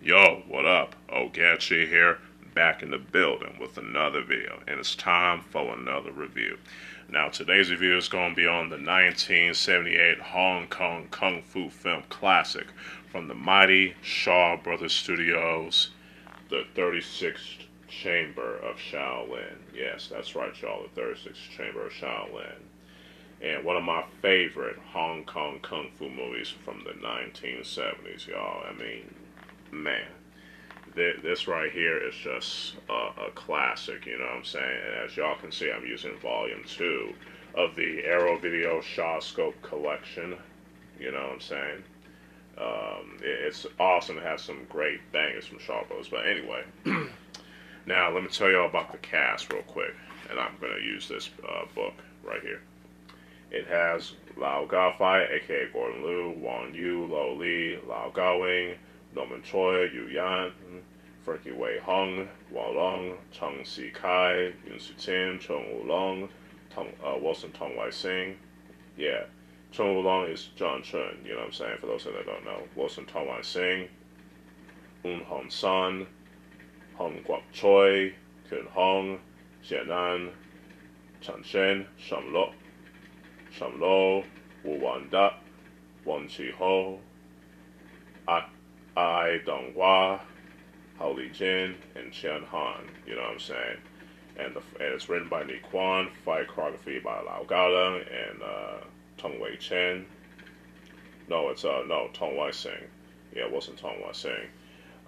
Yo, what up? Ogechi here, back in the building with another video, and it's time for another review. Now, today's review is going to be on the 1978 Hong Kong Kung Fu film classic from the mighty Shaw Brothers Studios, the 36th Chamber of Shaolin. Yes, that's right, y'all, the 36th Chamber of Shaolin. And one of my favorite Hong Kong Kung Fu movies from the 1970s, y'all. I mean, man, this right here is just a classic, you know what I'm saying? And as y'all can see, I'm using volume 2 of the Arrow Video Shaw Scope collection, you know what I'm saying? It's awesome to have some great bangers from Shaw Brothers. But anyway, now let me tell y'all about the cast real quick. And I'm going to use this book right here. It has Lau Gafai, aka Gordon Liu, Wong Yu, Lo Li, Lau Gawing, Norman Choi, Yu Yan, Frankie Wei Hung, Wao Long, Cheng Si Kai, Yun Su Tin, Cheung Long, Wilson Tong Wai-Sing. Yeah, Cheung Long is John Chun, you know what I'm saying, for those that don't know. Wilson Tong Wai-Sing, Un Hong San, Hong Guok Choi, Kun Hong, Jian Nan, Chan Shen, Sham Lo, Wu Wan Da, Wan Chi Ho, Ai Dong Hua, Hao Li Jin, and Chen Han, you know what I'm saying? And it's written by Ni Kuang, choreography by Lau Gaodong and Tong Wei Chen. No, Tong Wai-Sing. Yeah, it wasn't Tong Wai-Sing.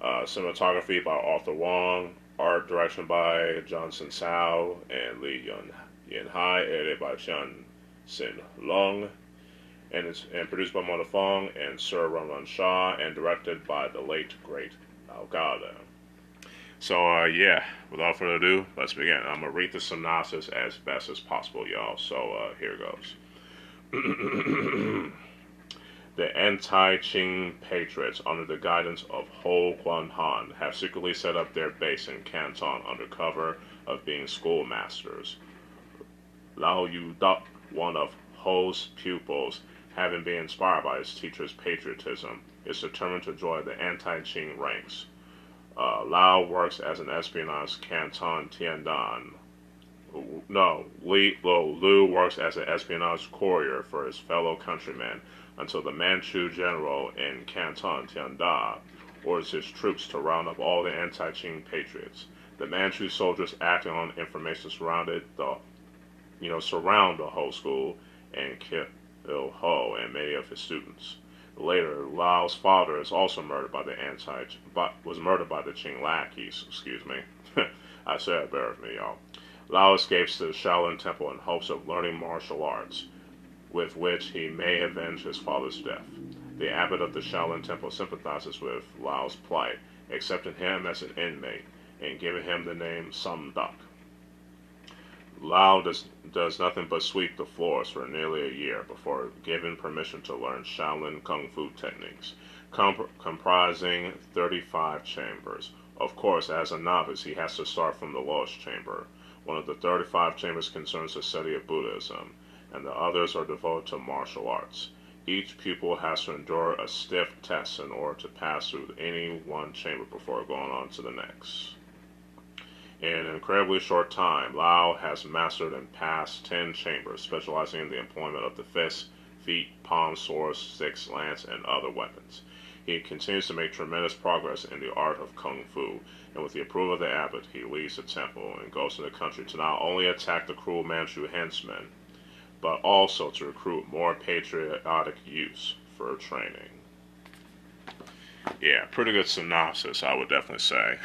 Cinematography by Arthur Wong, art direction by Johnson Sao and Li Yin Hai, edited by Chen Sin Long, and produced by Mona Fong and Sir Run Shaw, and directed by the late great Aghaji. So yeah, without further ado, let's begin. I'm gonna read the synopsis as best as possible, y'all. So here goes. The anti-Qing patriots, under the guidance of Ho Guan Han, have secretly set up their base in Canton under cover of being schoolmasters. Lao Yu Duck, one of Ho's pupils, having been inspired by his teacher's patriotism, is determined to join the anti-Qing ranks. Lao works as an espionage Canton Tiandan. Liu works as an espionage courier for his fellow countrymen until the Manchu general in Canton Tianda orders his troops to round up all the anti-Qing patriots. The Manchu soldiers, acting on information, surround the whole school and kill Ho and many of his students. Later, Lao's father is also murdered by the Qing lackeys. Excuse me. I said it, bear with me, y'all. Lao escapes to the Shaolin Temple in hopes of learning martial arts, with which he may avenge his father's death. The abbot of the Shaolin Temple sympathizes with Lao's plight, accepting him as an inmate and giving him the name Sam Duck. Lao does nothing but sweep the floors for nearly a year before given permission to learn Shaolin Kung Fu techniques, comprising 35 chambers. Of course, as a novice, he has to start from the lowest chamber. One of the 35 chambers concerns the study of Buddhism, and the others are devoted to martial arts. Each pupil has to endure a stiff test in order to pass through any one chamber before going on to the next. In an incredibly short time, Lao has mastered and passed 10 chambers, specializing in the employment of the fists, feet, palms, swords, sticks, lance, and other weapons. He continues to make tremendous progress in the art of Kung Fu, and with the approval of the abbot, he leaves the temple and goes to the country to not only attack the cruel Manchu henchmen, but also to recruit more patriotic youths for training. Yeah, pretty good synopsis, I would definitely say.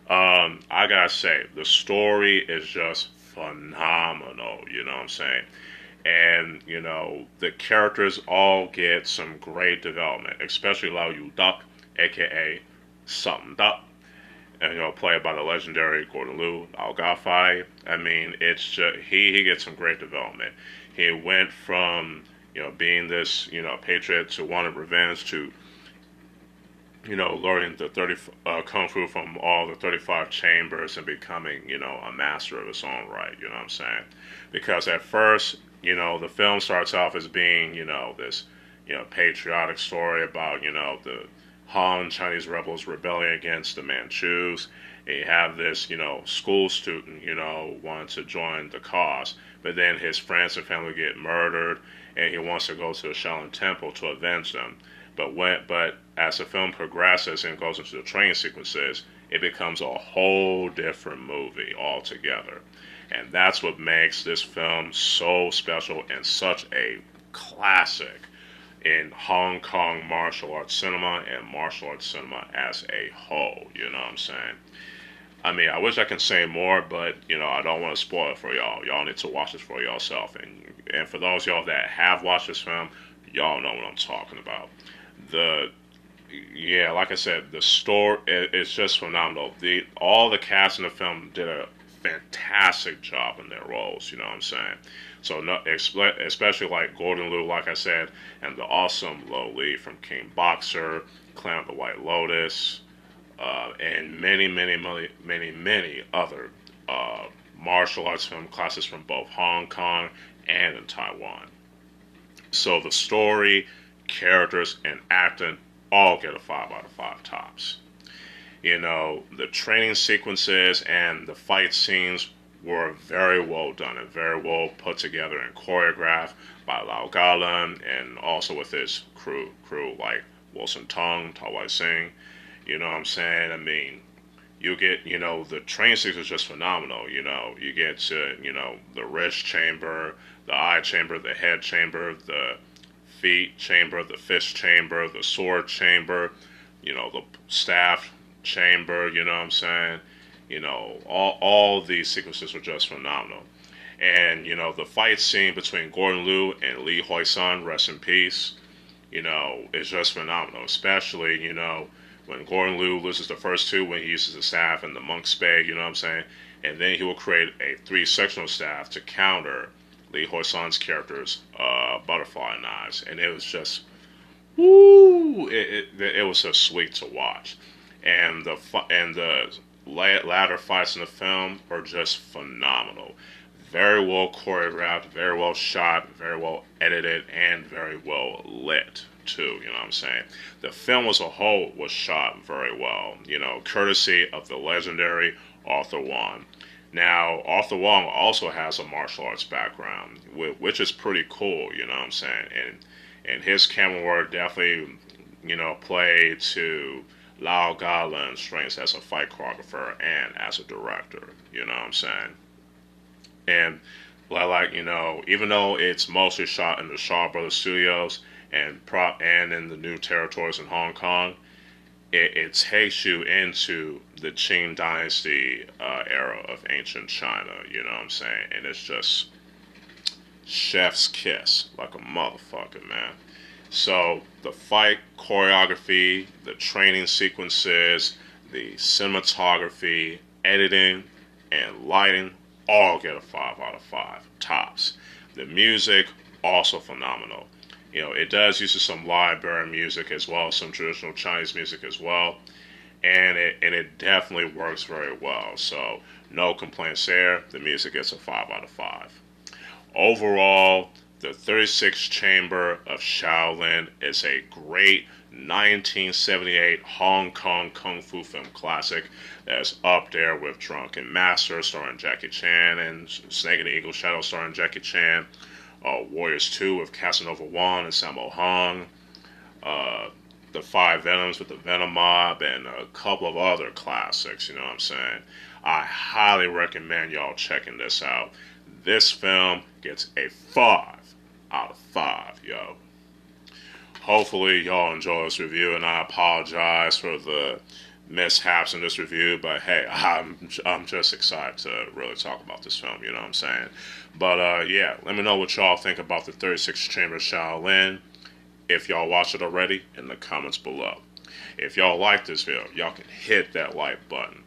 I gotta say, the story is just phenomenal, you know what I'm saying? And, the characters all get some great development, especially Lao Yu Duck, aka Something Duck, and, played by the legendary Gordon Liu, Lao Gafai. I mean, it's just, he gets some great development. He went from, being this, patriot to wanting revenge to, learning the Kung Fu from all the 35 chambers and becoming, a master of his own right, you know what I'm saying? Because at first, the film starts off as being, this, patriotic story about, the Han Chinese rebels rebelling against the Manchus. And you have this, school student, wanting to join the cause, but then his friends and family get murdered, and he wants to go to the Shaolin Temple to avenge them. But as the film progresses and goes into the training sequences, it becomes a whole different movie altogether. And that's what makes this film so special and such a classic in Hong Kong martial arts cinema and martial arts cinema as a whole. You know what I'm saying? I mean, I wish I could say more, but I don't want to spoil it for y'all. Y'all need to watch this for yourself. And for those of y'all that have watched this film, y'all know what I'm talking about. Like I said, the story is just phenomenal. All the cast in the film did a fantastic job in their roles. You know what I'm saying? So especially like Gordon Liu, like I said, and the awesome Lo Li from King Boxer, Clan of the White Lotus, and many other martial arts film classes from both Hong Kong and in Taiwan. So the story, characters, and acting all get a 5 out of 5 tops. The training sequences and the fight scenes were very well done and very well put together and choreographed by Lau Galan and also with his crew like Wilson Tong, Wai-Sing. You know what I'm saying? I mean, you get, the training sequence is just phenomenal. You get to, the wrist chamber, the eye chamber, the head chamber, the feet chamber, the fist chamber, the sword chamber, the staff chamber, you know what I'm saying? All these sequences are just phenomenal. And, the fight scene between Gordon Liu and Li Hoi-sun, rest in peace, is just phenomenal. Especially, when Gordon Liu loses the first two, when he uses the staff and the monk's spade, you know what I'm saying? And then he will create a 3-sectional staff to counter Li Hoi-sun's character's butterfly knives. And it was just, woo! It was just sweet to watch. And the latter fights in the film are just phenomenal. Very well choreographed, very well shot, very well edited, and very well lit too, you know what I'm saying? The film as a whole was shot very well, courtesy of the legendary Arthur Wong. Now, Arthur Wong also has a martial arts background, which is pretty cool, you know what I'm saying? And his camera work definitely, played to Lau Galan's strengths as a fight choreographer and as a director, you know what I'm saying? And even though it's mostly shot in the Shaw Brothers Studios and in the New Territories in Hong Kong, it takes you into the Qing Dynasty era of ancient China, you know what I'm saying? And it's just chef's kiss, like a motherfucker, man. So the fight choreography, the training sequences, the cinematography, editing, and lighting all get a 5 out of 5 tops. The music, also phenomenal. It does use some live band music as well as some traditional Chinese music as well. And it definitely works very well. So no complaints there. The music gets a 5 out of 5. Overall, the 36th Chamber of Shaolin is a great 1978 Hong Kong Kung Fu film classic that's up there with Drunken Master starring Jackie Chan and Snake and the Eagle Shadow starring Jackie Chan, Warriors 2 with Casanova Wong and Sammo Hung, The Five Venoms with the Venom Mob, and a couple of other classics, you know what I'm saying? I highly recommend y'all checking this out. This film gets a 5 out of 5, yo. Hopefully y'all enjoy this review, and I apologize for the mishaps in this review, but hey, I'm just excited to really talk about this film, you know what I'm saying? But let me know what y'all think about the 36th Chamber of Shaolin, if y'all watched it already, in the comments below. If y'all like this video, y'all can hit that like button,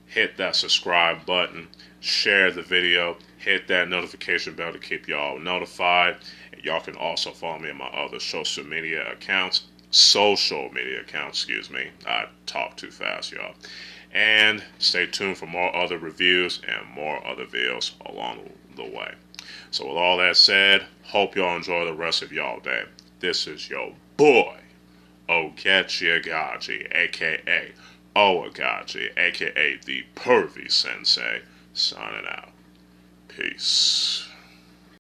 hit that subscribe button, share the video, hit that notification bell to keep y'all notified. And y'all can also follow me on my other social media accounts. I talk too fast, y'all. And stay tuned for more other reviews and more other videos along the way. So with all that said, hope y'all enjoy the rest of y'all day. This is your boy, Ogechi Aghaji, aka Oaghaji, aka the Pervy Sensei, signing out. Peace.